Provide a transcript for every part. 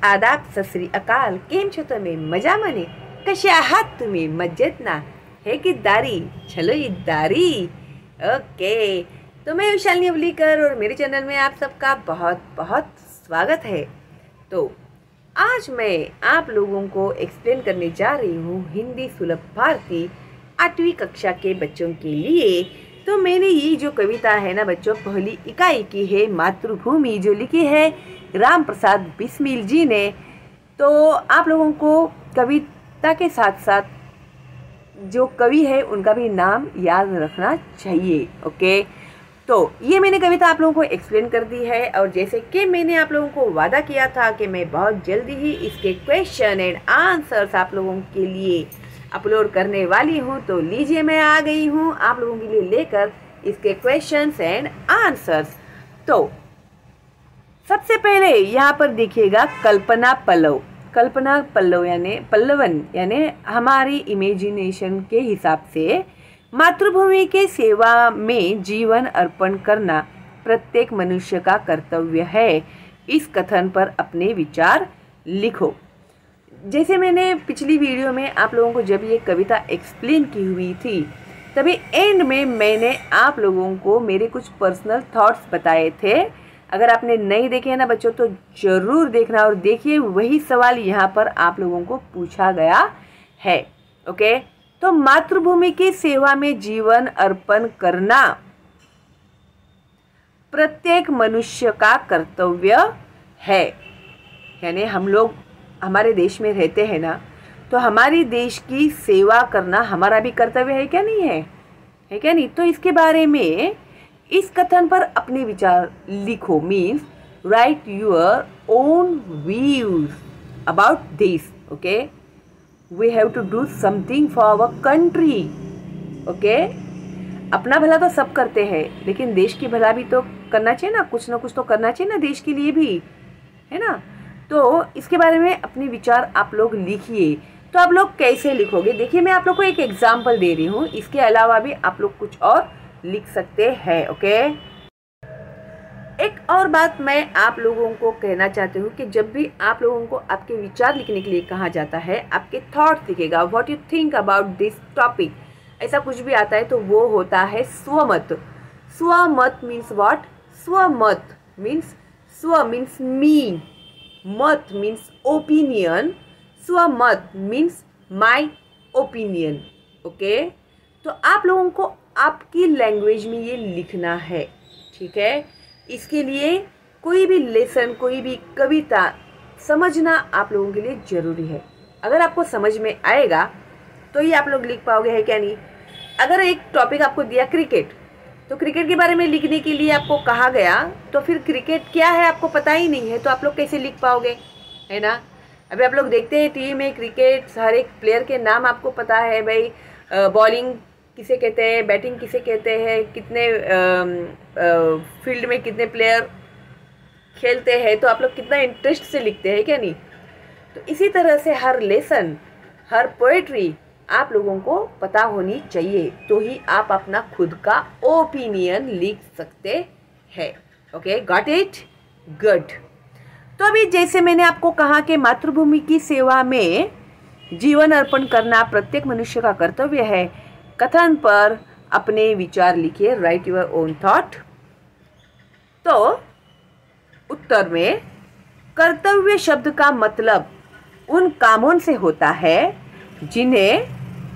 आदाब, सत श्री अकाल। केम छो तमे? मजा मने? कशा आहात तुम्ही? मज्जेत ना? है की दारी? चलो दारी। ओके, तो मैं विशालिनी अवलीकर और मेरे चैनल में आप सबका बहुत बहुत स्वागत है। तो आज मैं आप लोगों को एक्सप्लेन करने जा रही हूँ हिंदी सुलभ भारती 8वीं कक्षा के बच्चों के लिए। तो मैंने ये जो कविता है ना बच्चों, पहली इकाई की है मातृभूमि, जो लिखी है राम प्रसाद बिस्मिल जी ने। तो आप लोगों को कविता के साथ साथ जो कवि है उनका भी नाम याद रखना चाहिए। ओके, तो ये मैंने कविता आप लोगों को एक्सप्लेन कर दी है, और जैसे कि मैंने आप लोगों को वादा किया था कि मैं बहुत जल्दी ही इसके क्वेश्चन एंड आंसर्स आप लोगों के लिए अपलोड करने वाली हूँ। तो लीजिए, मैं आ गई हूँ आप लोगों के लिए लेकर इसके क्वेश्चंस एंड आंसर्स। तो सबसे पहले यहाँ पर देखिएगा कल्पना पल्लव। कल्पना पल्लव यानी पल्लवन यानी हमारी इमेजिनेशन के हिसाब से मातृभूमि के सेवा में जीवन अर्पण करना प्रत्येक मनुष्य का कर्तव्य है। इस कथन पर अपने विचार लिखो। जैसे मैंने पिछली वीडियो में आप लोगों को जब ये कविता एक्सप्लेन की हुई थी, तभी एंड में मैंने आप लोगों को मेरे कुछ पर्सनल थॉट्स बताए थे। अगर आपने नहीं देखे हैं ना बच्चों, तो ज़रूर देखना और देखिए, वही सवाल यहाँ पर आप लोगों को पूछा गया है। ओके, तो मातृभूमि की सेवा में जीवन अर्पण करना प्रत्येक मनुष्य का कर्तव्य है। यानी हम लोग हमारे देश में रहते हैं ना, तो हमारी देश की सेवा करना हमारा भी कर्तव्य है क्या नहीं है? है क्या नहीं? तो इसके बारे में इस कथन पर अपने विचार लिखो। Means write your own views about this. Okay, we have to do something for our country. Okay, अपना भला तो सब करते हैं, लेकिन देश की भला भी तो करना चाहिए ना, कुछ तो करना चाहिए ना देश के लिए भी, है ना? तो इसके बारे में अपने विचार आप लोग लिखिए। तो आप लोग कैसे लिखोगे? देखिए, मैं आप लोग को एक एग्जाम्पल दे रही हूँ, इसके अलावा भी आप लोग कुछ और लिख सकते हैं। ओके, एक और बात मैं आप लोगों को कहना चाहती हूँ कि जब भी आप लोगों को आपके विचार लिखने के लिए कहा जाता है, आपके थॉट्स लिखेगा, what you think about this topic, ऐसा कुछ भी आता है तो वो होता है स्वमत। स्वमत मीन्स व्हाट? स्वमत मीन्स स्व मीन्स मी, मत मीन्स ओपिनियन, स्वमत मीन्स माय ओपिनियन। ओके, तो आप लोगों को आपकी लैंग्वेज में ये लिखना है, ठीक है? इसके लिए कोई भी लेसन, कोई भी कविता समझना आप लोगों के लिए ज़रूरी है। अगर आपको समझ में आएगा तो ये आप लोग लिख पाओगे, है क्या नहीं? अगर एक टॉपिक आपको दिया क्रिकेट, तो क्रिकेट के बारे में लिखने के लिए आपको कहा गया, तो फिर क्रिकेट क्या है आपको पता ही नहीं है, तो आप लोग कैसे लिख पाओगे, है ना? अभी आप लोग देखते हैं टीवी में क्रिकेट, हर एक प्लेयर के नाम आपको पता है भाई, बॉलिंग किसे कहते हैं, बैटिंग किसे कहते हैं, कितने फील्ड में कितने प्लेयर खेलते हैं, तो आप लोग कितना इंटरेस्ट से लिखते हैं, क्या नहीं? तो इसी तरह से हर लेसन, हर पोएट्री आप लोगों को पता होनी चाहिए, तो ही आप अपना खुद का ओपिनियन लिख सकते हैं। Okay, got it? गुड। तो अभी जैसे मैंने आपको कहा कि मातृभूमि की सेवा में जीवन अर्पण करना प्रत्येक मनुष्य का कर्तव्य है, कथन पर अपने विचार लिखिए, राइट योर ओन थॉट। तो उत्तर में कर्तव्य शब्द का मतलब उन कामों से होता है जिन्हें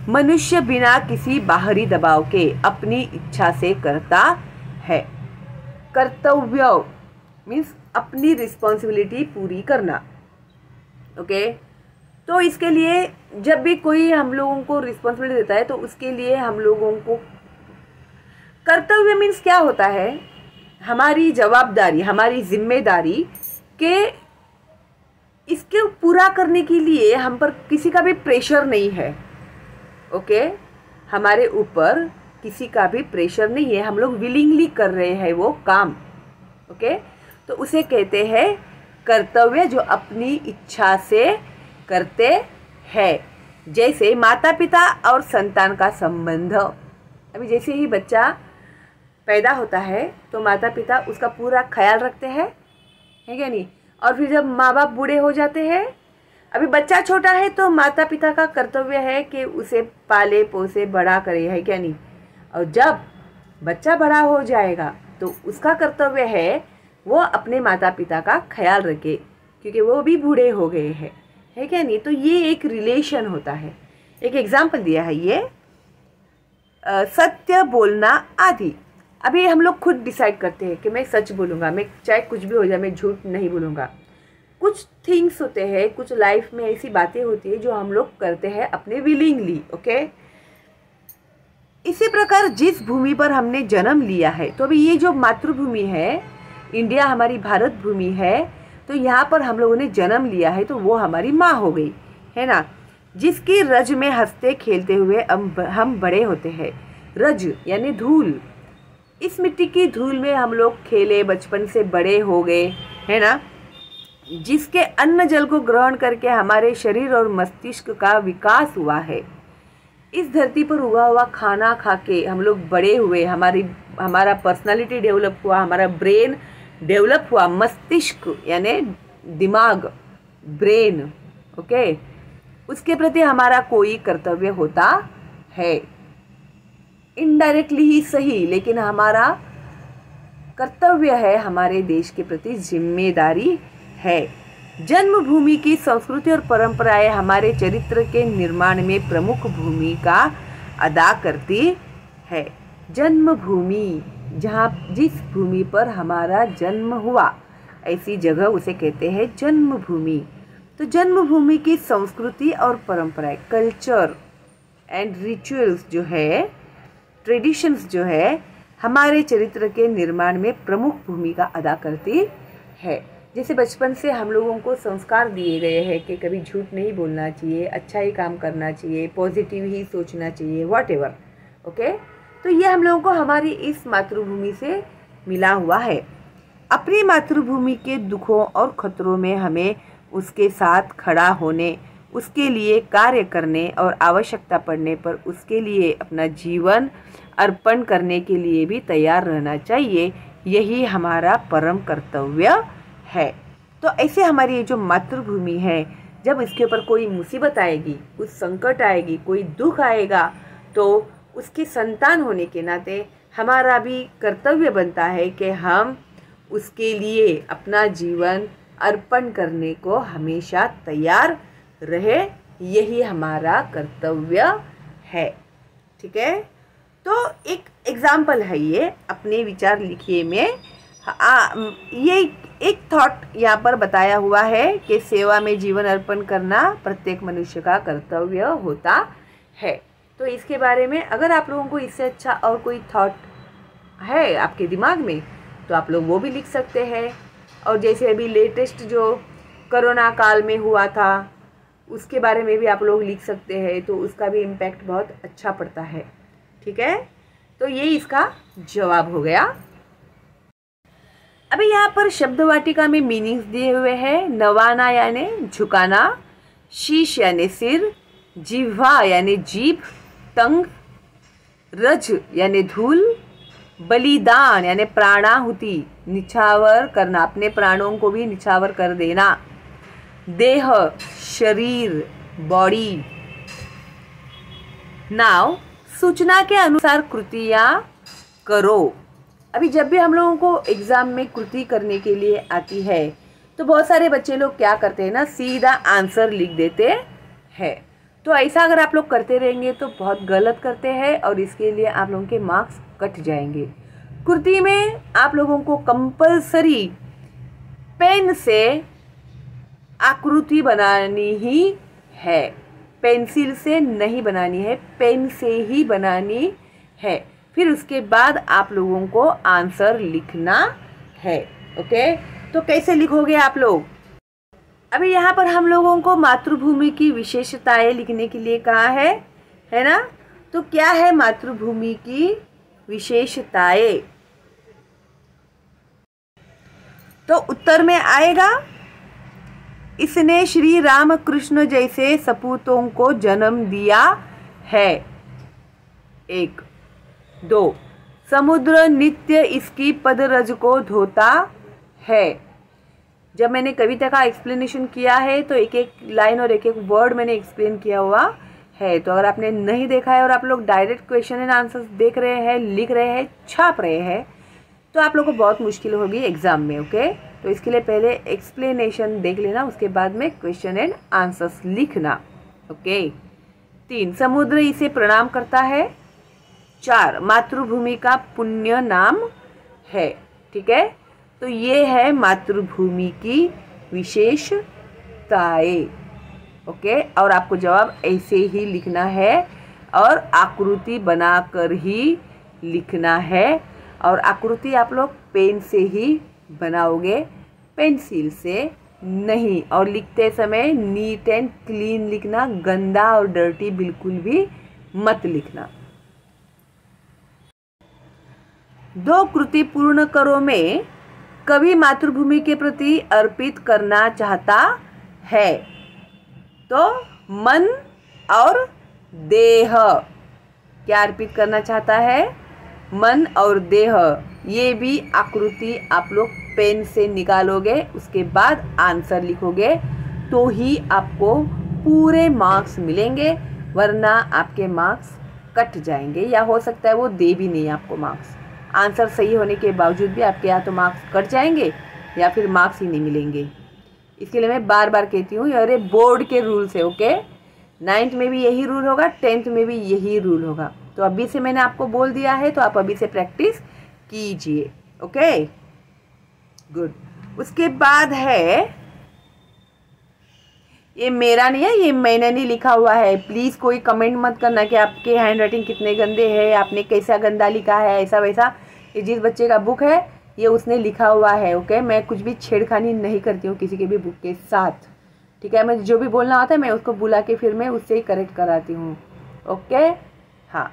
मनुष्य बिना किसी बाहरी दबाव के अपनी इच्छा से करता है। कर्तव्य मीन्स अपनी रिस्पॉन्सिबिलिटी पूरी करना। ओके, तो इसके लिए जब भी कोई हम लोगों को रिस्पॉन्सिबिलिटी देता है, तो उसके लिए हम लोगों को कर्तव्य मीन्स क्या होता है? हमारी जवाबदारी, हमारी जिम्मेदारी के इसके पूरा करने के लिए हम पर किसी का भी प्रेशर नहीं है। ओके, हमारे ऊपर किसी का भी प्रेशर नहीं है, हम लोग विलिंगली कर रहे हैं वो काम। ओके, तो उसे कहते हैं कर्तव्य, जो अपनी इच्छा से करते हैं। जैसे माता पिता और संतान का संबंध। अभी जैसे ही बच्चा पैदा होता है तो माता पिता उसका पूरा ख्याल रखते हैं, है क्या नहीं? और फिर जब माँ बाप बूढ़े हो जाते हैं, अभी बच्चा छोटा है तो माता पिता का कर्तव्य है कि उसे पाले पोसे बड़ा करे, है क्या नहीं। और जब बच्चा बड़ा हो जाएगा तो उसका कर्तव्य है वो अपने माता पिता का ख्याल रखे, क्योंकि वो भी बूढ़े हो गए हैं, है क्या नहीं। तो ये एक रिलेशन होता है। एक एग्जाम्पल दिया है ये, सत्य बोलना आदि। अभी हम लोग खुद डिसाइड करते हैं कि मैं सच बोलूँगा, मैं चाहे कुछ भी हो जाए मैं झूठ नहीं बोलूँगा। कुछ थिंग्स होते हैं, कुछ लाइफ में ऐसी बातें होती है जो हम लोग करते हैं अपने विलिंगली, ओके। इसी प्रकार जिस भूमि पर हमने जन्म लिया है, तो अभी ये जो मातृभूमि है, इंडिया हमारी भारत भूमि है, तो यहाँ पर हम लोगों ने जन्म लिया है तो वो हमारी माँ हो गई, है ना। जिसकी रज में हंसते खेलते हुए हम बड़े होते हैं। रज यानी धूल, इस मिट्टी की धूल में हम लोग खेले, बचपन से बड़े हो गए, है ना। जिसके अन्न जल को ग्रहण करके हमारे शरीर और मस्तिष्क का विकास हुआ है। इस धरती पर उगा हुआ खाना खा के हम लोग बड़े हुए, हमारा पर्सनालिटी डेवलप हुआ, हमारा ब्रेन डेवलप हुआ, मस्तिष्क यानी दिमाग, ब्रेन, ओके। उसके प्रति हमारा कोई कर्तव्य होता है, इनडायरेक्टली ही सही, लेकिन हमारा कर्तव्य है, हमारे देश के प्रति जिम्मेदारी है। जन्मभूमि की संस्कृति और परंपराएं हमारे चरित्र के निर्माण में प्रमुख भूमिका अदा करती है। जन्मभूमि, जिस भूमि पर हमारा जन्म हुआ, ऐसी जगह उसे कहते हैं जन्मभूमि। तो जन्मभूमि की संस्कृति और परंपराएं, कल्चर एंड रिचुअल्स जो है, ट्रेडिशंस जो है, हमारे चरित्र के निर्माण में प्रमुख भूमिका अदा करती है। जैसे बचपन से हम लोगों को संस्कार दिए गए हैं कि कभी झूठ नहीं बोलना चाहिए, अच्छा ही काम करना चाहिए, पॉजिटिव ही सोचना चाहिए, व्हाटएवर, ओके। तो ये हम लोगों को हमारी इस मातृभूमि से मिला हुआ है। अपनी मातृभूमि के दुखों और खतरों में हमें उसके साथ खड़ा होने, उसके लिए कार्य करने और आवश्यकता पड़ने पर उसके लिए अपना जीवन अर्पण करने के लिए भी तैयार रहना चाहिए। यही हमारा परम कर्तव्य है। तो ऐसे हमारी ये जो मातृभूमि है, जब इसके ऊपर कोई मुसीबत आएगी, कुछ संकट आएगी, कोई दुख आएगा, तो उसकी संतान होने के नाते हमारा भी कर्तव्य बनता है कि हम उसके लिए अपना जीवन अर्पण करने को हमेशा तैयार रहे। यही हमारा कर्तव्य है, ठीक है। तो एक एग्जाम्पल है ये, अपने विचार लिखिए में ये एक थॉट यहाँ पर बताया हुआ है कि सेवा में जीवन अर्पण करना प्रत्येक मनुष्य का कर्तव्य होता है। तो इसके बारे में अगर आप लोगों को इससे अच्छा और कोई थॉट है आपके दिमाग में, तो आप लोग वो भी लिख सकते हैं। और जैसे अभी लेटेस्ट जो कोरोना काल में हुआ था, उसके बारे में भी आप लोग लिख सकते हैं, तो उसका भी इम्पैक्ट बहुत अच्छा पड़ता है, ठीक है। तो ये इसका जवाब हो गया। अभी यहाँ पर शब्द वाटिका में मीनिंग्स दिए हुए हैं। नवाना यानी झुकाना, शीश यानी सिर, जिह्वा यानी जीभ, टंग, रज यानी धूल, बलिदान यानी प्राणाहुति, निछावर करना, अपने प्राणों को भी निछावर कर देना, देह शरीर बॉडी। नाउ सूचना के अनुसार कृतियाँ करो। अभी जब भी हम लोगों को एग्ज़ाम में कृति करने के लिए आती है, तो बहुत सारे बच्चे लोग क्या करते हैं ना, सीधा आंसर लिख देते हैं। तो ऐसा अगर आप लोग करते रहेंगे तो बहुत गलत करते हैं और इसके लिए आप लोगों के मार्क्स कट जाएंगे। कृति में आप लोगों को कंपलसरी पेन से आकृति बनानी ही है, पेंसिल से नहीं बनानी है, पेन से ही बनानी है। फिर उसके बाद आप लोगों को आंसर लिखना है, ओके। तो कैसे लिखोगे आप लोग? अभी यहाँ पर हम लोगों को मातृभूमि की विशेषताएं लिखने के लिए कहा है ना। तो क्या है मातृभूमि की विशेषताएं? तो उत्तर में आएगा, इसने श्री रामकृष्ण जैसे सपूतों को जन्म दिया है। 1, 2, समुद्र नित्य इसकी पदरज को धोता है। जब मैंने कविता का एक्सप्लेनेशन किया है तो एक एक लाइन और एक एक वर्ड मैंने एक्सप्लेन किया हुआ है। तो अगर आपने नहीं देखा है और आप लोग डायरेक्ट क्वेश्चन एंड आंसर्स देख रहे हैं, लिख रहे हैं, छाप रहे हैं, तो आप लोग को बहुत मुश्किल होगी एग्ज़ाम में। ओके, तो इसके लिए पहले एक्सप्लेनेशन देख लेना, उसके बाद में क्वेश्चन एंड आंसर्स लिखना। ओके। 3, समुद्र इसे प्रणाम करता है। 4, मातृभूमि का पुण्य नाम है। ठीक है, तो ये है मातृभूमि की विशेषताएं। ओके, और आपको जवाब ऐसे ही लिखना है और आकृति बनाकर ही लिखना है। और आकृति आप लोग पेन से ही बनाओगे, पेंसिल से नहीं। और लिखते समय नीट एंड क्लीन लिखना, गंदा और डर्टी बिल्कुल भी मत लिखना। 2 कृति पूर्ण करो में कवि मातृभूमि के प्रति अर्पित करना चाहता है। तो मन और देह, क्या अर्पित करना चाहता है? मन और देह। ये भी आकृति आप लोग पेन से निकालोगे, उसके बाद आंसर लिखोगे, तो ही आपको पूरे मार्क्स मिलेंगे, वरना आपके मार्क्स कट जाएंगे, या हो सकता है वो दे भी नहीं आपको मार्क्स। आंसर सही होने के बावजूद भी आपके या तो मार्क्स कट जाएंगे या फिर मार्क्स ही नहीं मिलेंगे। इसके लिए मैं बार बार कहती हूँ, अरे बोर्ड के रूल्स है। ओके, 9th में भी यही रूल होगा, 10th में भी यही रूल होगा। तो अभी से मैंने आपको बोल दिया है, तो आप अभी से प्रैक्टिस कीजिए। Okay, good. उसके बाद है, ये मेरा नहीं है, ये मैंने नहीं लिखा हुआ है। प्लीज़ कोई कमेंट मत करना कि आपके हैंड राइटिंग कितने गंदे हैं, आपने कैसा गंदा लिखा है, ऐसा वैसा। ये जिस बच्चे का बुक है ये उसने लिखा हुआ है। ओके, मैं कुछ भी छेड़खानी नहीं करती हूँ किसी के भी बुक के साथ। ठीक है, मैं जो भी बोलना होता है मैं उसको बुला के फिर मैं उससे ही करेक्ट कराती हूँ। ओके, हाँ।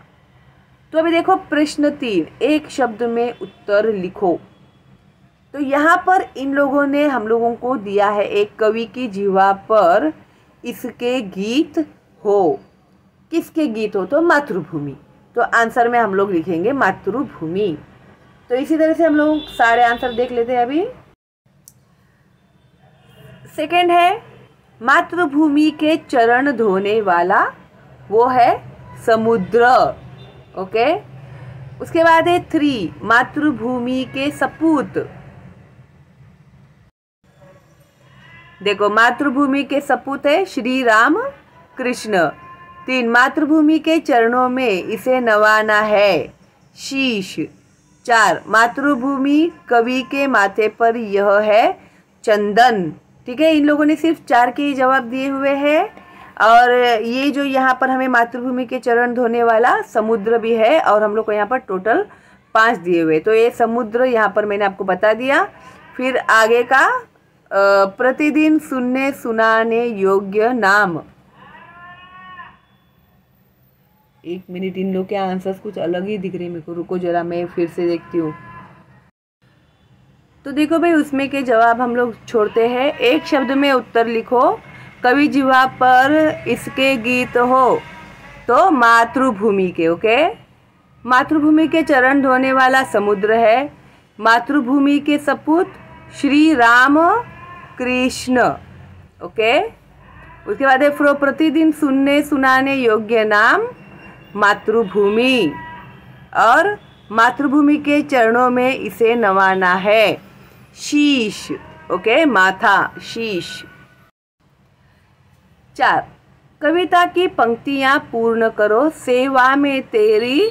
तो अभी देखो प्रश्न 3, एक शब्द में उत्तर लिखो। तो यहाँ पर इन लोगों ने हम लोगों को दिया है, एक कवि की जीवा पर इसके गीत हो। किसके गीत हो? तो मातृभूमि। तो आंसर में हम लोग लिखेंगे मातृभूमि। तो इसी तरह से हम लोग सारे आंसर देख लेते हैं अभी। सेकंड है, मातृभूमि के चरण धोने वाला वो है समुद्र। ओके, उसके बाद है 3, मातृभूमि के सपूत। देखो, मातृभूमि के सपूत है श्री राम कृष्ण। 3, मातृभूमि के चरणों में इसे नवाना है शीश। 4, मातृभूमि कवि के माथे पर यह है चंदन। ठीक है, इन लोगों ने सिर्फ 4 के ही जवाब दिए हुए हैं। और ये जो यहाँ पर हमें मातृभूमि के चरण धोने वाला समुद्र भी है, और हम लोग को यहाँ पर टोटल 5 दिए हुए। तो ये समुद्र यहाँ पर मैंने आपको बता दिया। फिर आगे का प्रतिदिन सुनने सुनाने योग्य नाम। 1 मिनट, इन लोग के आंसर्स कुछ अलग ही दिख रहे हैं मेरे को, रुको जरा मैं फिर से देखती हूँ। तो देखो भाई, उसमें के जवाब हम लोग छोड़ते हैं। एक शब्द में उत्तर लिखो, कवि जीवा पर इसके गीत हो। तो मातृभूमि के। ओके, मातृभूमि के चरण धोने वाला समुद्र है। मातृभूमि के सपूत श्री राम कृष्ण। ओके, उसके बाद है प्रतिदिन सुनने सुनाने योग्य नाम मातृभूमि, और मातृभूमि के चरणों में इसे नवाना है शीश। ओके, माथा, शीश। 4, कविता की पंक्तियां पूर्ण करो। सेवा में तेरी,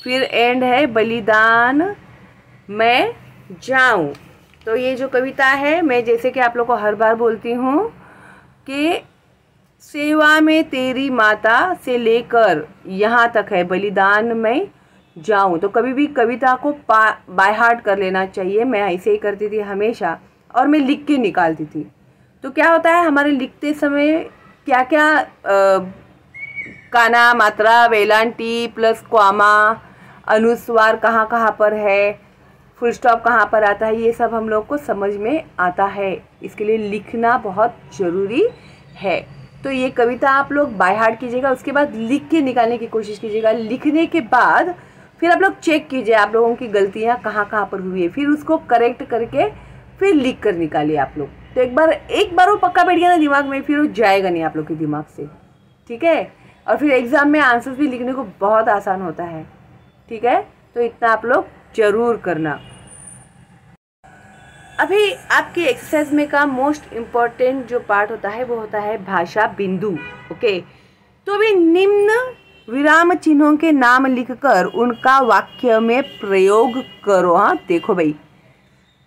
फिर एंड है बलिदान मैं जाऊं। तो ये जो कविता है, मैं जैसे कि आप लोग को हर बार बोलती हूँ कि सेवा में तेरी माता से लेकर यहाँ तक है बलिदान मैं जाऊँ। तो कभी भी कविता को बाय हार्ट कर लेना चाहिए। मैं ऐसे ही करती थी हमेशा, और मैं लिख के निकालती थी। तो क्या होता है, हमारे लिखते समय क्या क्या काना, मात्रा, वेलांटी प्लस क्वामा, अनुस्वार कहाँ कहाँ पर है, फुल स्टॉप कहाँ पर आता है, ये सब हम लोग को समझ में आता है। इसके लिए लिखना बहुत ज़रूरी है। तो ये कविता आप लोग बाय हार्ट कीजिएगा, उसके बाद लिख के निकालने की कोशिश कीजिएगा। लिखने के बाद फिर आप लोग चेक कीजिए आप लोगों की गलतियाँ कहाँ कहाँ पर हुई है, फिर उसको करेक्ट करके फिर लिख कर निकालिए आप लोग। तो एक बार वो पक्का बैठ गया ना दिमाग में, फिर वो जाएगा नहीं आप लोग के दिमाग से, ठीक है। और फिर एग्ज़ाम में आंसर्स भी लिखने को बहुत आसान होता है, ठीक है। तो इतना आप लोग ज़रूर करना। अभी आपकी एक्सरसाइज में का मोस्ट इम्पॉर्टेंट जो पार्ट होता है वो होता है भाषा बिंदु, ओके। तो अभी निम्न विराम चिन्हों के नाम लिखकर उनका वाक्य में प्रयोग करो। हाँ देखो भाई,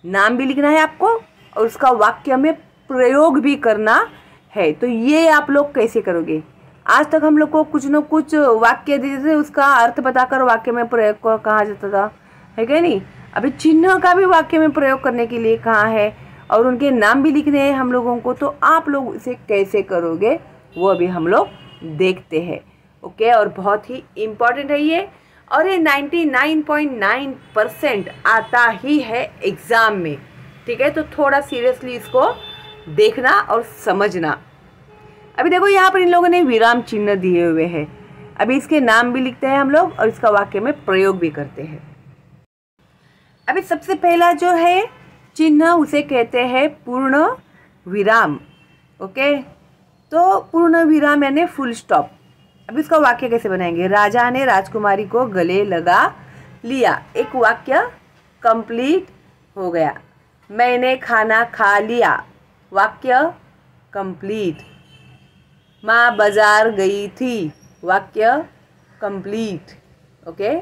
नाम भी लिखना है आपको और उसका वाक्य में प्रयोग भी करना है। तो ये आप लोग कैसे करोगे? आज तक हम लोग को कुछ न कुछ वाक्य देते थे, उसका अर्थ बताकर वाक्य में प्रयोग कहा जाता था, है क्या नहीं? अभी चिन्ह का भी वाक्य में प्रयोग करने के लिए कहा है और उनके नाम भी लिखने हैं हम लोगों को। तो आप लोग इसे कैसे करोगे वो अभी हम लोग देखते हैं, ओके। और बहुत ही इम्पॉर्टेंट है ये, और ये 99.9% आता ही है एग्ज़ाम में, ठीक है। तो थोड़ा सीरियसली इसको देखना और समझना। अभी देखो यहाँ पर इन लोगों ने विराम चिन्ह दिए हुए हैं। अभी इसके नाम भी लिखते हैं हम लोग और इसका वाक्य में प्रयोग भी करते हैं। अभी सबसे पहला जो है चिन्ह उसे कहते हैं पूर्ण विराम, ओके। तो पूर्ण विराम यानी फुल स्टॉप। अब इसका वाक्य कैसे बनाएंगे? राजा ने राजकुमारी को गले लगा लिया, एक वाक्य कंप्लीट हो गया। मैंने खाना खा लिया, वाक्य कंप्लीट। माँ बाजार गई थी, वाक्य कंप्लीट, ओके।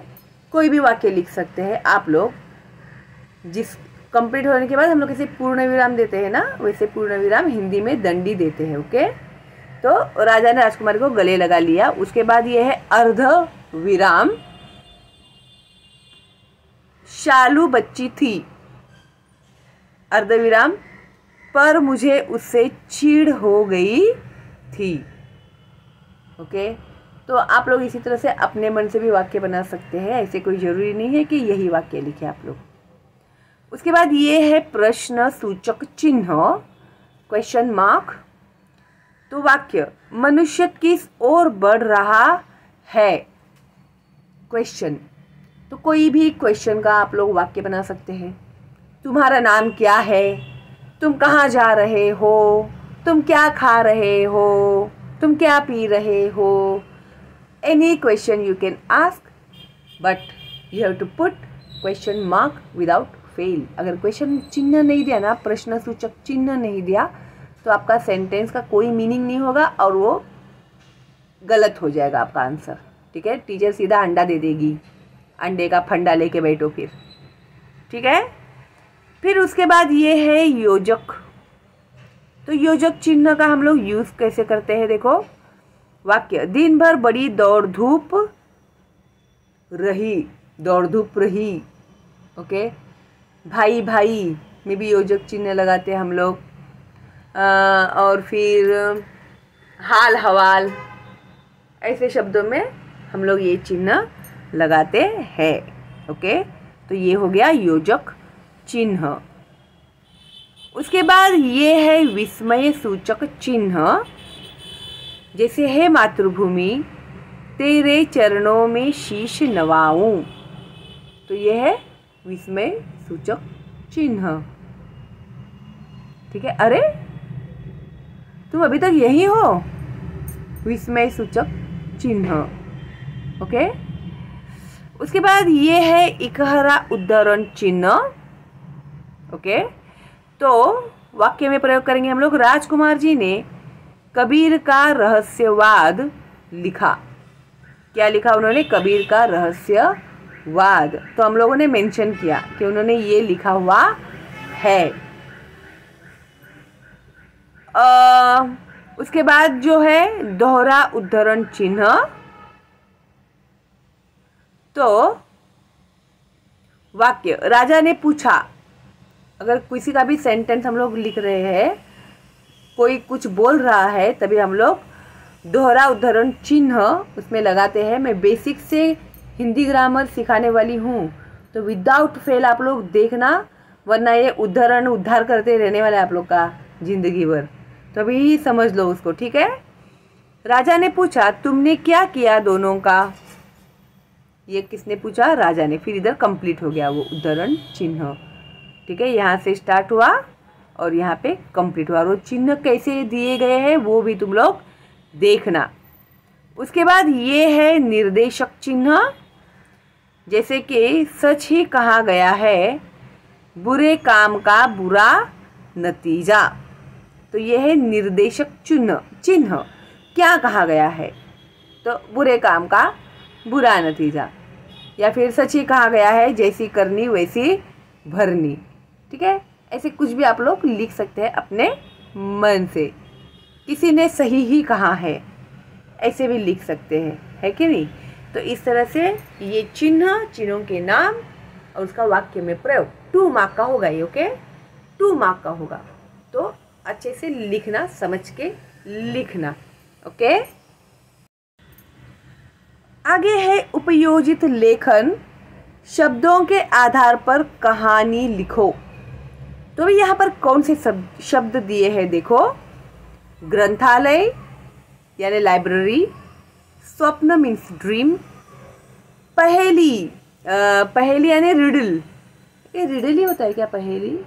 कोई भी वाक्य लिख सकते हैं आप लोग। जिस कंप्लीट होने के बाद हम लोग इसे पूर्ण विराम देते हैं ना, वैसे पूर्ण विराम हिंदी में दंडी देते हैं, ओके। तो राजा ने राजकुमारी को गले लगा लिया। उसके बाद ये है अर्ध विराम। शालू बच्ची थी, अर्ध विराम। पर मुझे उससे चिढ़ हो गई थी, ओके। तो आप लोग इसी तरह से अपने मन से भी वाक्य बना सकते हैं, ऐसे कोई ज़रूरी नहीं है कि यही वाक्य लिखे आप लोग। उसके बाद ये है प्रश्न सूचक चिन्ह, क्वेश्चन मार्क। तो वाक्य मनुष्य किस ओर बढ़ रहा है, क्वेश्चन। तो कोई भी क्वेश्चन का आप लोग वाक्य बना सकते हैं। तुम्हारा नाम क्या है, तुम कहाँ जा रहे हो, तुम क्या खा रहे हो, तुम क्या पी रहे हो। Any question you can ask, but you have to put question mark without fail. अगर क्वेश्चन चिन्ह नहीं दिया ना, प्रश्न सूचक चिन्ह नहीं दिया, तो आपका सेंटेंस का कोई मीनिंग नहीं होगा और वो गलत हो जाएगा आपका आंसर, ठीक है। टीचर सीधा अंडा दे देगी, अंडे का फंडा लेके बैठो फिर, ठीक है। फिर उसके बाद ये है योजक। तो योजक चिन्ह का हम लोग यूज़ कैसे करते हैं, देखो। वाक्य दिन भर बड़ी दौड़ धूप रही, दौड़ धूप रही, ओके। भाई भाई में भी योजक चिन्ह लगाते हैं हम लोग। और फिर हाल हवाल, ऐसे शब्दों में हम लोग ये चिन्ह लगाते हैं, ओके। तो ये हो गया योजक चिन्ह। उसके बाद ये है विस्मय सूचक चिन्ह। जैसे है मातृभूमि तेरे चरणों में शीश नवाऊं, तो ये है विस्मय सूचक चिन्ह, ठीक है। अरे तुम अभी तक यही हो, विस्मय सूचक चिन्ह, ओके। उसके बाद ये है इकहरा उद्धरण चिन्ह, ओके। तो वाक्य में प्रयोग करेंगे हम लोग। राजकुमार जी ने कबीर का रहस्यवाद लिखा। क्या लिखा उन्होंने? कबीर का रहस्यवाद। तो हम लोगों ने मेंशन किया कि उन्होंने ये लिखा हुआ है। उसके बाद जो है दोहरा उद्धरण चिन्ह। तो वाक्य राजा ने पूछा, अगर किसी का भी सेंटेंस हम लोग लिख रहे हैं, कोई कुछ बोल रहा है, तभी हम लोग दोहरा उद्धरण चिन्ह उसमें लगाते हैं। मैं बेसिक से हिंदी ग्रामर सिखाने वाली हूँ, तो विदाउट फेल आप लोग देखना, वरना ये उद्धरण उद्धार करते रहने वाला है आप लोग का जिंदगी भर। तो अभी समझ लो उसको, ठीक है। राजा ने पूछा तुमने क्या किया दोनों का। ये किसने पूछा? राजा ने। फिर इधर कंप्लीट हो गया वो उद्धरण चिन्ह, ठीक है, यहाँ से स्टार्ट हुआ और यहाँ पे कंप्लीट हुआ। और वो चिन्ह कैसे दिए गए हैं वो भी तुम लोग देखना। उसके बाद ये है निर्देशक चिन्ह, जैसे कि सच ही कहा गया है, बुरे काम का बुरा नतीजा। तो ये है निर्देशक चिन्ह क्या कहा गया है, तो बुरे काम का बुरा नतीजा, या फिर सच ही कहा गया है, जैसी करनी वैसी भरनी। ठीक है, ऐसे कुछ भी आप लोग लिख सकते हैं अपने मन से। किसी ने सही ही कहा है, ऐसे भी लिख सकते हैं, है कि नहीं। तो इस तरह से ये चिन्हों के नाम और उसका वाक्य में प्रयोग 2 मार्क का होगा ये। ओके, 2 मार्क का होगा, तो अच्छे से लिखना, समझ के लिखना। ओके, आगे है उपयोजित लेखन। शब्दों के आधार पर कहानी लिखो। तो भी यहाँ पर कौन से शब्द दिए हैं देखो। ग्रंथालय यानी लाइब्रेरी, स्वप्न मीन्स ड्रीम, पहेली यानी रिडल। ये रिडल ही होता है क्या पहेली?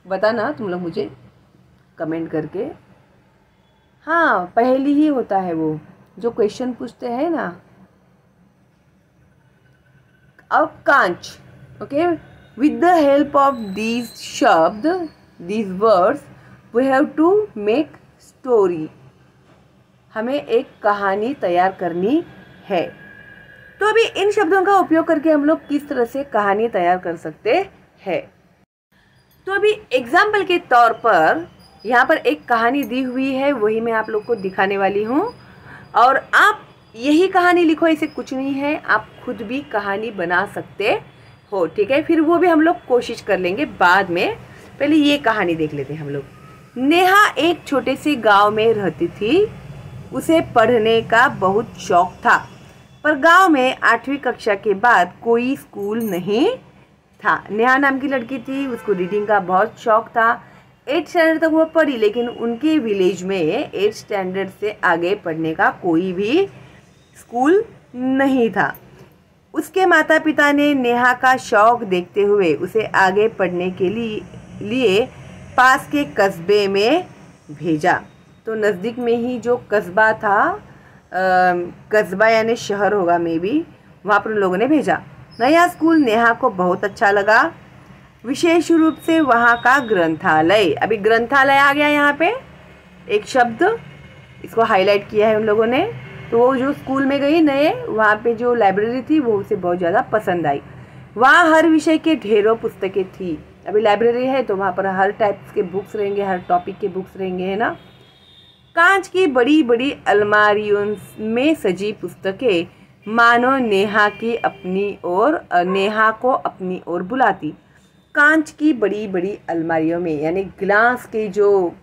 बताना तुम लोग मुझे कमेंट करके। हाँ, पहेली ही होता है वो जो क्वेश्चन पूछते हैं ना। और कांच। Okay, with the help of these शब्द, these words, we have to make story। हमें एक कहानी तैयार करनी है। तो अभी इन शब्दों का उपयोग करके हम लोग किस तरह से कहानी तैयार कर सकते हैं। तो अभी एग्जाम्पल के तौर पर यहाँ पर एक कहानी दी हुई है, वही मैं आप लोग को दिखाने वाली हूँ। और आप यही कहानी लिखो, ऐसे कुछ नहीं है, आप खुद भी कहानी बना सकते हो। ठीक है, फिर वो भी हम लोग कोशिश कर लेंगे बाद में। पहले ये कहानी देख लेते हैं हम लोग। नेहा एक छोटे से गांव में रहती थी। उसे पढ़ने का बहुत शौक था, पर गांव में 8वीं कक्षा के बाद कोई स्कूल नहीं था। नेहा नाम की लड़की थी, उसको रीडिंग का बहुत शौक था। 8th स्टैंडर्ड तक वो पढ़ी, लेकिन उनके विलेज में 8th स्टैंडर्ड से आगे पढ़ने का कोई भी स्कूल नहीं था। उसके माता पिता ने नेहा का शौक देखते हुए उसे आगे पढ़ने के लिए पास के कस्बे में भेजा। तो नज़दीक में ही जो कस्बा था, कस्बा यानी शहर होगा मे बी, वहाँ पर उन लोगों ने भेजा। नया स्कूल नेहा को बहुत अच्छा लगा, विशेष रूप से वहाँ का ग्रंथालय। अभी ग्रंथालय आ गया यहाँ पे एक शब्द, इसको हाईलाइट किया है उन लोगों ने। तो वो जो स्कूल में गई नए, वहाँ पे जो लाइब्रेरी थी वो उसे बहुत ज़्यादा पसंद आई। वहाँ हर विषय के ढेरों पुस्तकें थी। अभी लाइब्रेरी है तो वहाँ पर हर टाइप्स के बुक्स रहेंगे, हर टॉपिक के बुक्स रहेंगे, है ना। कांच की बड़ी बड़ी अलमारियों में सजी पुस्तकें मानो नेहा को अपनी ओर बुलाती। कांच की बड़ी बड़ी अलमारियों में यानी ग्लास के जो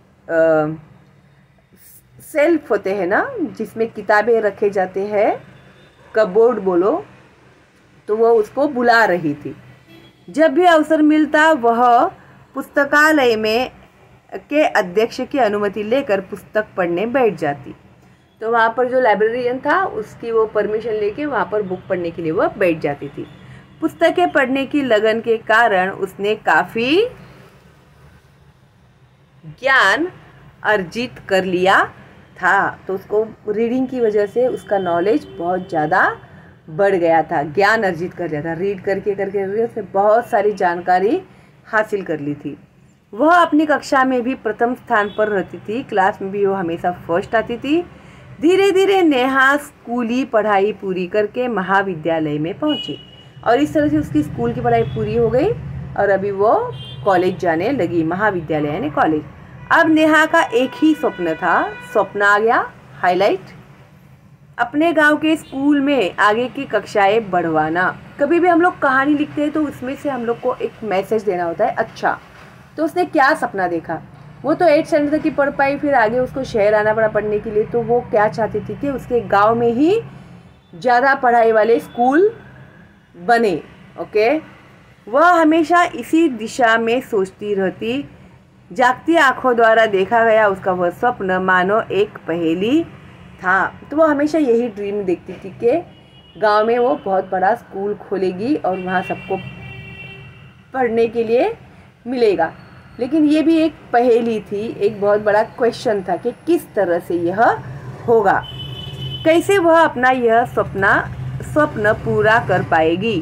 सेल्फ होते हैं ना, जिसमें किताबें रखे जाते हैं, कबोर्ड बोलो, तो वो उसको बुला रही थी। जब भी अवसर मिलता वह पुस्तकालय में के अध्यक्ष की अनुमति लेकर पुस्तक पढ़ने बैठ जाती। तो वहाँ पर जो लाइब्रेरियन था उसकी वो परमिशन लेके वहाँ पर बुक पढ़ने के लिए वह बैठ जाती थी। पुस्तकें पढ़ने की लगन के कारण उसने काफ़ी ज्ञान अर्जित कर लिया था। तो उसको रीडिंग की वजह से उसका नॉलेज बहुत ज़्यादा बढ़ गया था, ज्ञान अर्जित कर लिया था। रीड करके उसने बहुत सारी जानकारी हासिल कर ली थी। वह अपनी कक्षा में भी प्रथम स्थान पर रहती थी, क्लास में भी वो हमेशा फर्स्ट आती थी। धीरे धीरे नेहा स्कूली पढ़ाई पूरी करके महाविद्यालय में पहुंची और इस तरह से उसकी स्कूल की पढ़ाई पूरी हो गई और अभी वो कॉलेज जाने लगी, महाविद्यालय यानी कॉलेज। अब नेहा का एक ही स्वप्न था, स्वप्न आ गया हाईलाइट, अपने गांव के स्कूल में आगे की कक्षाएं बढ़वाना। कभी भी हम लोग कहानी लिखते हैं तो उसमें से हम लोग को एक मैसेज देना होता है। अच्छा, तो उसने क्या सपना देखा? वो तो 8th स्टैंडर्ड तक ही पढ़ पाई, फिर आगे उसको शहर आना पड़ा पढ़ने के लिए। तो वो क्या चाहती थी कि उसके गांव में ही ज़्यादा पढ़ाई वाले स्कूल बने। ओके, वह हमेशा इसी दिशा में सोचती रहती। जागती आंखों द्वारा देखा गया उसका वह स्वप्न मानो एक पहेली था। तो वो हमेशा यही ड्रीम देखती थी कि गांव में वो बहुत बड़ा स्कूल खोलेगी और वहाँ सबको पढ़ने के लिए मिलेगा। लेकिन ये भी एक पहेली थी, एक बहुत बड़ा क्वेश्चन था कि किस तरह से यह होगा, कैसे वह अपना यह स्वप्न पूरा कर पाएगी।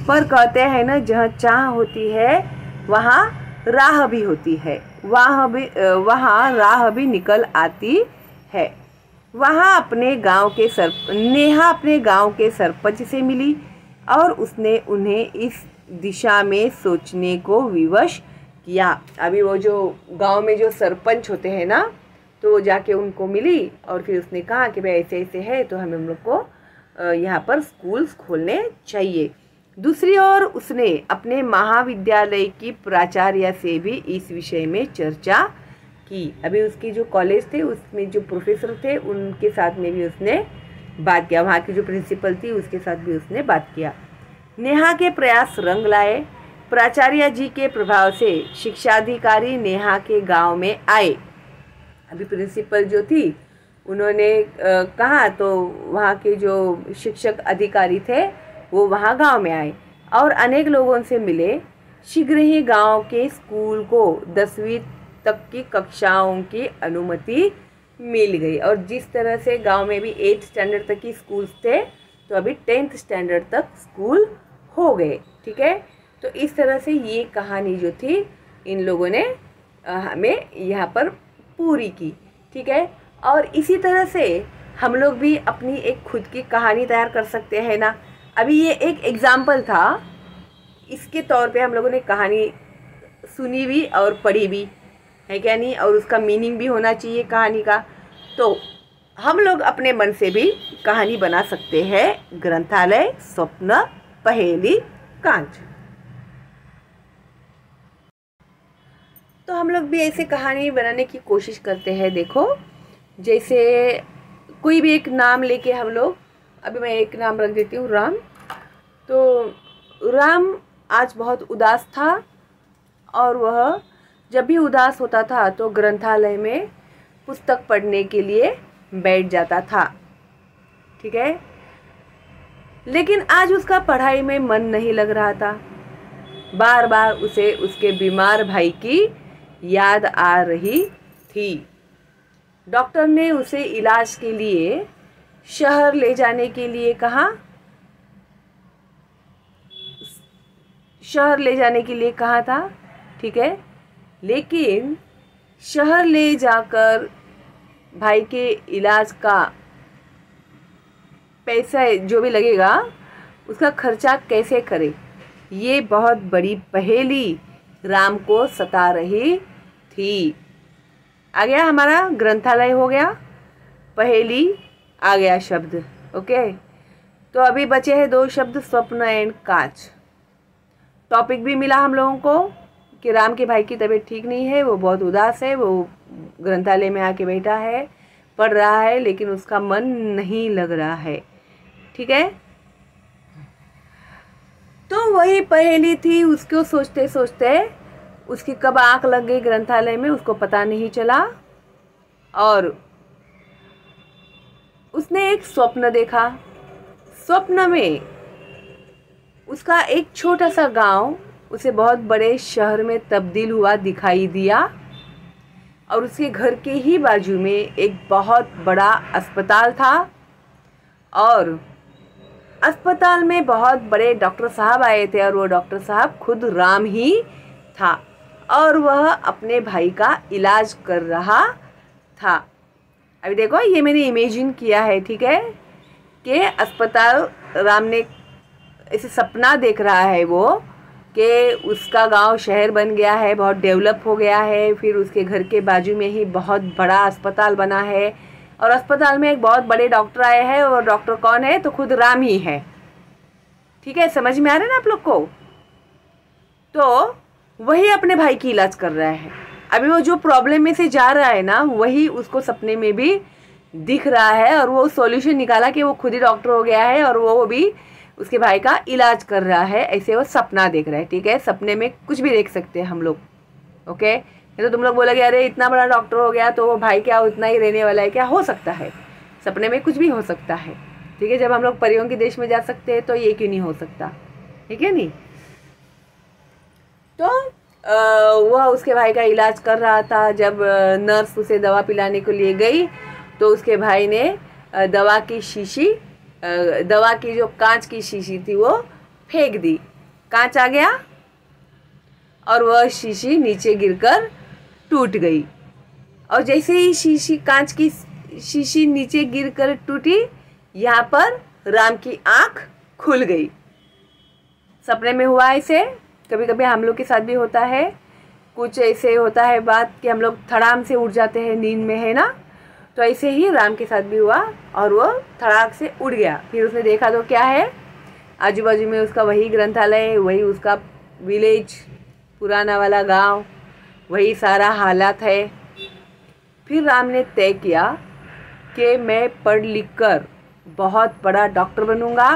पर कहते हैं ना, जहाँ चाह होती है वहाँ राह भी होती है, वहाँ राह भी निकल आती है। नेहा अपने गांव के सरपंच से मिली और उसने उन्हें इस दिशा में सोचने को विवश किया। अभी वो जो गांव में जो सरपंच होते हैं ना, तो वो जाके उनको मिली और फिर उसने कहा कि भाई ऐसे ऐसे है, तो हम लोग को यहाँ पर स्कूल्स खोलने चाहिए। दूसरी ओर उसने अपने महाविद्यालय की प्राचार्य से भी इस विषय में चर्चा की। अभी उसकी जो कॉलेज थे उसमें जो प्रोफेसर थे उनके साथ में भी उसने बात किया, वहाँ की जो प्रिंसिपल थी उसके साथ भी उसने बात किया। नेहा के प्रयास रंग लाए। प्राचार्य जी के प्रभाव से शिक्षाधिकारी नेहा के गांव में आए। अभी प्रिंसिपल जो थी उन्होंने कहा, तो वहाँ के जो शिक्षक अधिकारी थे वो वहाँ गांव में आए और अनेक लोगों से मिले। शीघ्र ही गांव के स्कूल को 10वीं तक की कक्षाओं की अनुमति मिल गई। और जिस तरह से गांव में भी 8th स्टैंडर्ड तक की स्कूल्स थे, तो अभी 10th स्टैंडर्ड तक स्कूल हो गए। ठीक है, तो इस तरह से ये कहानी जो थी इन लोगों ने हमें यहाँ पर पूरी की। ठीक है, और इसी तरह से हम लोग भी अपनी एक खुद की कहानी तैयार कर सकते हैं ना। अभी ये एक एग्जाम्पल था, इसके तौर पे हम लोगों ने कहानी सुनी भी और पढ़ी भी है, क्या नहीं, और उसका मीनिंग भी होना चाहिए कहानी का। तो हम लोग अपने मन से भी कहानी बना सकते हैं। ग्रंथालय, स्वप्न, पहेली, कांच। तो हम लोग भी ऐसे कहानी बनाने की कोशिश करते हैं। देखो, जैसे कोई भी एक नाम लेके हम लोग, अभी मैं एक नाम रख देती हूँ, राम। तो राम आज बहुत उदास था और वह जब भी उदास होता था तो ग्रंथालय में पुस्तक पढ़ने के लिए बैठ जाता था। ठीक है, लेकिन आज उसका पढ़ाई में मन नहीं लग रहा था। बार बार उसे उसके बीमार भाई की याद आ रही थी। डॉक्टर ने उसे इलाज के लिए शहर ले जाने के लिए कहा। शहर ले जाने के लिए कहा था। ठीक है, लेकिन शहर ले जाकर भाई के इलाज का पैसा जो भी लगेगा उसका खर्चा कैसे करे, ये बहुत बड़ी पहेली राम को सता रही थी। आ गया हमारा ग्रंथालय, हो गया, पहेली आ गया शब्द। ओके, तो अभी बचे हैं 2 शब्द, स्वप्न एंड कांच। टॉपिक भी मिला हम लोगों को कि राम के भाई की तबीयत ठीक नहीं है, वो बहुत उदास है, वो ग्रंथालय में आके बैठा है, पढ़ रहा है, लेकिन उसका मन नहीं लग रहा है। ठीक है, तो वही पहेली थी। उसको सोचते सोचते उसकी कब आंख लग गई ग्रंथालय में, उसको पता नहीं चला और उसने एक स्वप्न देखा। स्वप्न में उसका एक छोटा सा गांव उसे बहुत बड़े शहर में तब्दील हुआ दिखाई दिया और उसके घर के ही बाजू में एक बहुत बड़ा अस्पताल था और अस्पताल में बहुत बड़े डॉक्टर साहब आए थे और वो डॉक्टर साहब खुद राम ही था और वह अपने भाई का इलाज कर रहा था। अभी देखो, ये मैंने इमेजिन किया है। ठीक है, कि अस्पताल, राम ने ऐसे सपना देख रहा है वो कि उसका गांव शहर बन गया है, बहुत डेवलप हो गया है, फिर उसके घर के बाजू में ही बहुत बड़ा अस्पताल बना है और अस्पताल में एक बहुत बड़े डॉक्टर आए हैं और डॉक्टर कौन है, तो खुद राम ही है। ठीक है, समझ में आ रहा है ना आप लोग को। तो वही अपने भाई की इलाज कर रहा है। अभी वो जो प्रॉब्लम में से जा रहा है ना, वही उसको सपने में भी दिख रहा है और वो सॉल्यूशन निकाला कि वो खुद ही डॉक्टर हो गया है और वो भी उसके भाई का इलाज कर रहा है। ऐसे वो सपना देख रहा है। ठीक है, सपने में कुछ भी देख सकते हैं हम लोग। ओके, तो तुम लोग बोलोगे अरे इतना बड़ा डॉक्टर हो गया तो वो भाई क्या उतना ही रहने वाला है क्या? हो सकता है, सपने में कुछ भी हो सकता है। ठीक है, जब हम लोग परियों के देश में जा सकते हैं तो ये क्यों नहीं हो सकता? ठीक है नहीं। तो वह उसके भाई का इलाज कर रहा था। जब नर्स उसे दवा पिलाने को लिए गई तो उसके भाई ने दवा की जो कांच की शीशी थी वो फेंक दी। कांच आ गया और वह शीशी नीचे गिरकर टूट गई। और जैसे ही कांच की शीशी नीचे गिरकर टूटी, यहाँ पर राम की आंख खुल गई। सपने में हुआ ऐसे, कभी कभी हम लोग के साथ भी होता है। कुछ ऐसे होता है बात कि हम लोग धड़ाम से उठ जाते हैं नींद में, है ना। तो ऐसे ही राम के साथ भी हुआ और वो धड़ाक से उड़ गया। फिर उसने देखा तो क्या है, आजू बाजू में उसका वही ग्रंथालय, वही उसका विलेज, पुराना वाला गांव, वही सारा हालात है। फिर राम ने तय किया कि मैं पढ़ लिख कर बहुत बड़ा डॉक्टर बनूंगा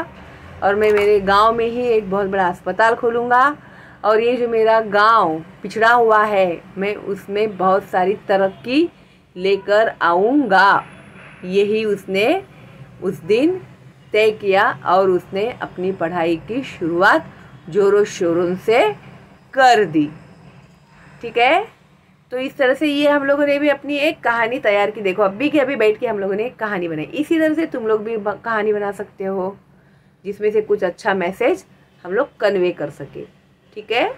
और मैं मेरे गांव में ही एक बहुत बड़ा अस्पताल खोलूंगा और ये जो मेरा गांव पिछड़ा हुआ है मैं उसमें बहुत सारी तरक्की लेकर आऊंगा। यही उसने उस दिन तय किया और उसने अपनी पढ़ाई की शुरुआत जोरों शोरों से कर दी। ठीक है, तो इस तरह से ये हम लोगों ने भी अपनी एक कहानी तैयार की। देखो अभी के अभी बैठ के हम लोगों ने एक कहानी बनाई। इसी तरह से तुम लोग भी कहानी बना सकते हो जिसमें से कुछ अच्छा मैसेज हम लोग कन्वे कर सके। ठीक है,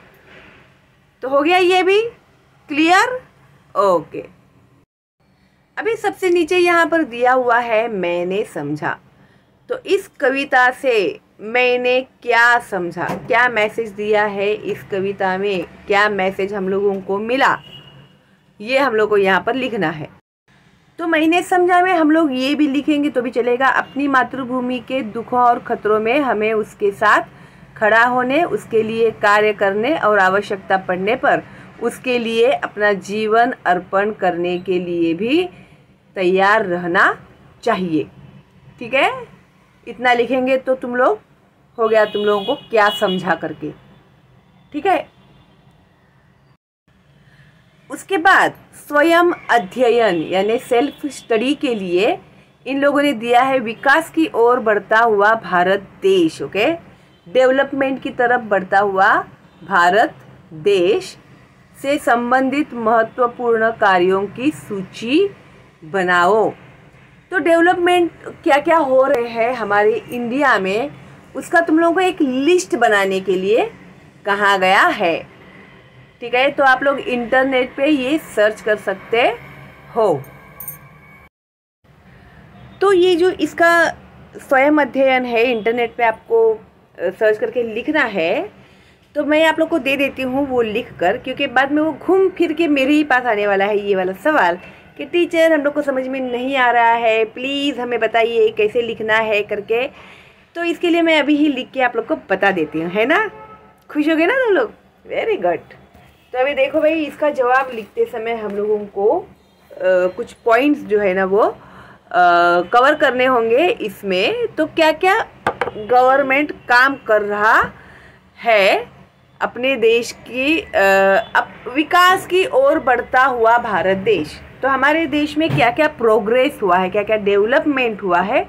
तो हो गया ये भी क्लियर। ओके, अभी सबसे नीचे यहाँ पर दिया हुआ है मैंने समझा। तो इस कविता से मैंने क्या समझा, क्या मैसेज दिया है इस कविता में, क्या मैसेज हम लोगों को मिला, ये हम लोग को यहाँ पर लिखना है। तो मैंने समझा में हम लोग ये भी लिखेंगे तो भी चलेगा। अपनी मातृभूमि के दुखों और खतरों में हमें उसके साथ खड़ा होने, उसके लिए कार्य करने और आवश्यकता पड़ने पर उसके लिए अपना जीवन अर्पण करने के लिए भी तैयार रहना चाहिए। ठीक है, इतना लिखेंगे तो तुम लोग हो गया तुम लोगों को क्या समझा करके। ठीक है, उसके बाद स्वयं अध्ययन यानी सेल्फ स्टडी के लिए इन लोगों ने दिया है विकास की ओर बढ़ता हुआ भारत देश। ओके, डेवलपमेंट की तरफ बढ़ता हुआ भारत देश से संबंधित महत्वपूर्ण कार्यों की सूची बनाओ। तो डेवलपमेंट क्या क्या हो रहे हैं हमारे इंडिया में उसका तुम लोगों को एक लिस्ट बनाने के लिए कहा गया है। ठीक है, तो आप लोग इंटरनेट पे ये सर्च कर सकते हो। तो ये जो इसका स्वयं अध्ययन है इंटरनेट पे आपको सर्च करके लिखना है। तो मैं आप लोग को दे देती हूँ वो लिख कर, क्योंकि बाद में वो घूम फिर के मेरे ही पास आने वाला है ये वाला सवाल कि टीचर हम लोग को समझ में नहीं आ रहा है, प्लीज़ हमें बताइए कैसे लिखना है करके। तो इसके लिए मैं अभी ही लिख के आप लोग को बता देती हूँ, है ना। खुश हो गए ना तुम लोग, वेरी गुड। तो अभी देखो भाई, इसका जवाब लिखते समय हम लोगों को कुछ पॉइंट्स जो है ना वो कवर करने होंगे इसमें। तो क्या क्या गवर्नमेंट काम कर रहा है अपने देश की विकास की ओर बढ़ता हुआ भारत देश। तो हमारे देश में क्या क्या प्रोग्रेस हुआ है, क्या क्या डेवलपमेंट हुआ है।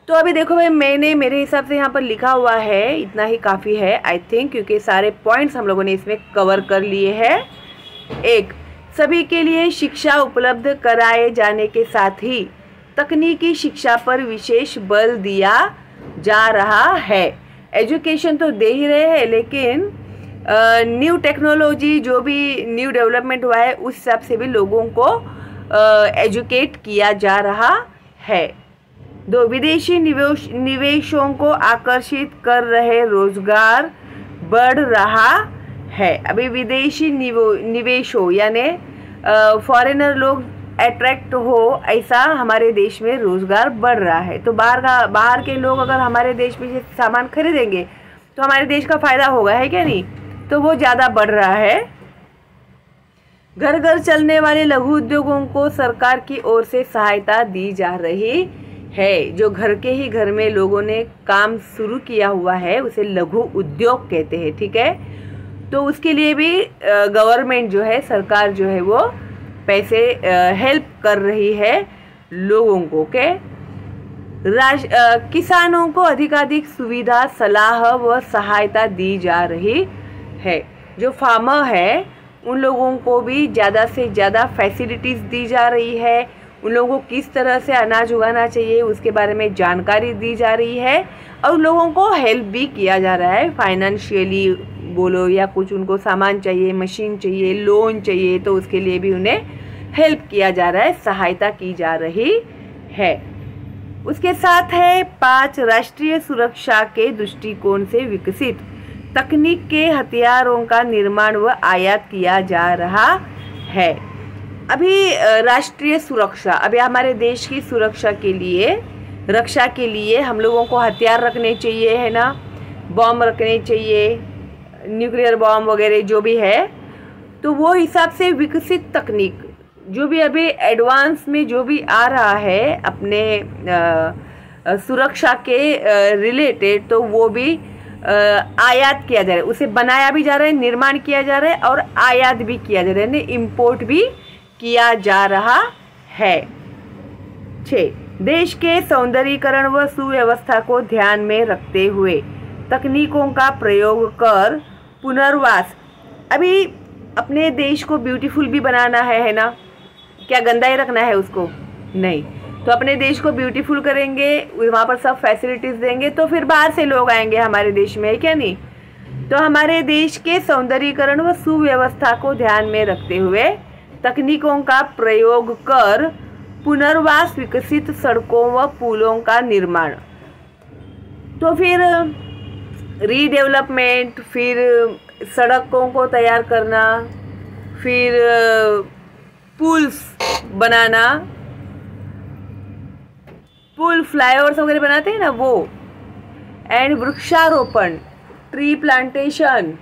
तो अभी देखो भाई, मैंने मेरे हिसाब से यहाँ पर लिखा हुआ है, इतना ही काफ़ी है आई थिंक, क्योंकि सारे पॉइंट्स हम लोगों ने इसमें कवर कर लिए हैं। एक, सभी के लिए शिक्षा उपलब्ध कराए जाने के साथ ही तकनीकी शिक्षा पर विशेष बल दिया जा रहा है। एजुकेशन तो दे ही रहे हैं, लेकिन न्यू टेक्नोलॉजी जो भी न्यू डेवलपमेंट हुआ है उस हिसाब से भी लोगों को एजुकेट किया जा रहा है। दो, विदेशी निवेशों को आकर्षित कर रहे रोजगार बढ़ रहा है। अभी विदेशी निवेशों यानी फॉरेनर लोग अट्रैक्ट हो, ऐसा हमारे देश में रोजगार बढ़ रहा है। तो बाहर के लोग अगर हमारे देश में सामान खरीदेंगे तो हमारे देश का फायदा होगा, है क्या नहीं। तो वो ज़्यादा बढ़ रहा है। घर घर चलने वाले लघु उद्योगों को सरकार की ओर से सहायता दी जा रही है। जो घर के ही घर में लोगों ने काम शुरू किया हुआ है उसे लघु उद्योग कहते हैं। ठीक है, तो उसके लिए भी गवर्नमेंट जो है, सरकार जो है वो पैसे हेल्प कर रही है लोगों को के। किसानों को अधिकाधिक सुविधा, सलाह व सहायता दी जा रही है। जो फार्मर है उन लोगों को भी ज़्यादा से ज़्यादा फैसिलिटीज़ दी जा रही है, उन लोगों को किस तरह से अनाज उगाना चाहिए उसके बारे में जानकारी दी जा रही है, और उन लोगों को हेल्प भी किया जा रहा है फाइनेंशियली बोलो, या कुछ उनको सामान चाहिए, मशीन चाहिए, लोन चाहिए, तो उसके लिए भी उन्हें हेल्प किया जा रहा है, सहायता की जा रही है। उसके साथ है 5 राष्ट्रीय सुरक्षा के दृष्टिकोण से विकसित तकनीक के हथियारों का निर्माण व आयात किया जा रहा है। अभी राष्ट्रीय सुरक्षा, अभी हमारे देश की सुरक्षा के लिए, रक्षा के लिए हम लोगों को हथियार रखने चाहिए, है ना, बॉम्ब रखने चाहिए, न्यूक्लियर बॉम्ब वगैरह जो भी है, तो वो हिसाब से विकसित तकनीक जो भी अभी एडवांस में जो भी आ रहा है अपने सुरक्षा के रिलेटेड, तो वो भी आयात किया जा रहा है, उसे बनाया भी जा रहा है, निर्माण किया जा रहा है और आयात भी किया जा रहा है, इम्पोर्ट भी किया जा रहा है। 6 देश के सौंदर्यीकरण व सुव्यवस्था को ध्यान में रखते हुए तकनीकों का प्रयोग कर पुनर्वास, अभी अपने देश को ब्यूटीफुल भी बनाना है ना, क्या गंदा ही रखना है उसको, नहीं, तो अपने देश को ब्यूटीफुल करेंगे, वहाँ पर सब फैसिलिटीज़ देंगे, तो फिर बाहर से लोग आएंगे हमारे देश में, है क्या नहीं। तो हमारे देश के सौंदर्यीकरण व सुव्यवस्था को ध्यान में रखते हुए तकनीकों का प्रयोग कर पुनर्वास, विकसित सड़कों व पुलों का निर्माण, तो फिर रीडेवलपमेंट, फिर सड़कों को तैयार करना, फिर पुल्स बनाना, पुल फ्लाईओवर्स वगैरह बनाते हैं ना वो, एंड वृक्षारोपण, ट्री प्लांटेशन,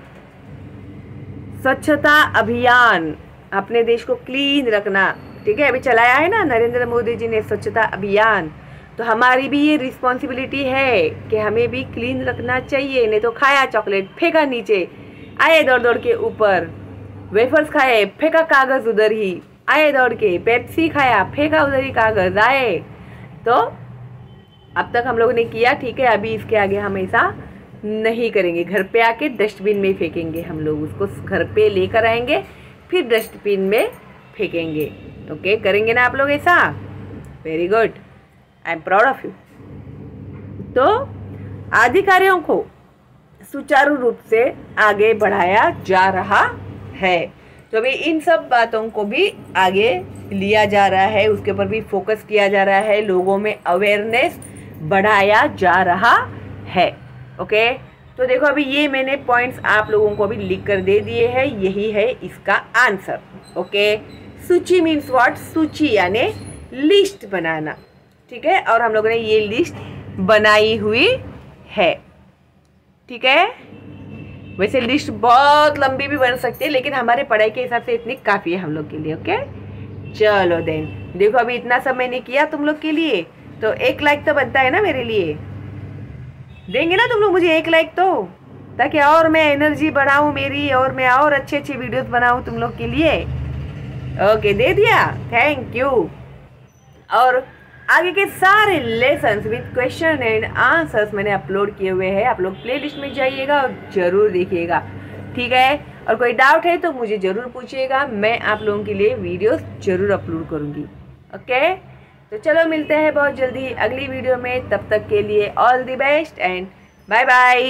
स्वच्छता अभियान, अपने देश को क्लीन रखना, ठीक है, अभी चलाया है ना नरेंद्र मोदी जी ने स्वच्छता अभियान, तो हमारी भी ये रिस्पॉन्सिबिलिटी है कि हमें भी क्लीन रखना चाहिए, नहीं तो खाया चॉकलेट फेंका नीचे, आए दौड़ दौड़ के ऊपर, वेफर्स खाए फेंका कागज़ उधर ही, आए दौड़ के पेप्सी खाया फेंका उधर ही कागज़ आए, तो अब तक हम लोगों ने किया, ठीक है, अभी इसके आगे हम ऐसा नहीं करेंगे, घर पे आके डस्टबिन में फेंकेंगे, हम लोग उसको घर पे लेकर आएंगे फिर डस्टबिन में फेंकेंगे, ओके, करेंगे ना आप लोग ऐसा, very good, I am proud of you. तो अधिकारियों को सुचारू रूप से आगे बढ़ाया जा रहा है, तो अभी इन सब बातों को भी आगे लिया जा रहा है, उसके ऊपर भी फोकस किया जा रहा है, लोगों में अवेयरनेस बढ़ाया जा रहा है, ओके। तो देखो अभी ये मैंने पॉइंट्स आप लोगों को भी लिख कर दे दिए हैं, यही है इसका आंसर, ओके। सूची मीन्स व्हाट, सूची यानी लिस्ट बनाना, ठीक है, और हम लोगों ने ये लिस्ट बनाई हुई है, ठीक है। वैसे लिस्ट बहुत लंबी भी बन सकती है, लेकिन हमारे पढ़ाई के हिसाब से इतनी काफ़ी है हम लोग के लिए, ओके। चलो देन, देखो अभी इतना सब मैंने किया तुम लोग के लिए, तो 1 लाइक तो बनता है ना मेरे लिए, देंगे ना तुम लोग मुझे 1 लाइक, तो ताकि और मैं एनर्जी बढ़ाऊँ मेरी, और मैं और अच्छे अच्छे वीडियोस बनाऊँ तुम लोग के लिए, ओके, दे दिया, थैंक यू। और आगे के सारे lessons with question and answers मैंने अपलोड किए हुए हैं, आप लोग प्लेलिस्ट में जाइएगा और ज़रूर देखिएगा, ठीक है। और कोई डाउट है तो मुझे ज़रूर पूछिएगा, मैं आप लोगों के लिए वीडियोस ज़रूर अपलोड करूँगी, ओके। तो चलो मिलते हैं बहुत जल्दी अगली वीडियो में, तब तक के लिए all the best and bye bye.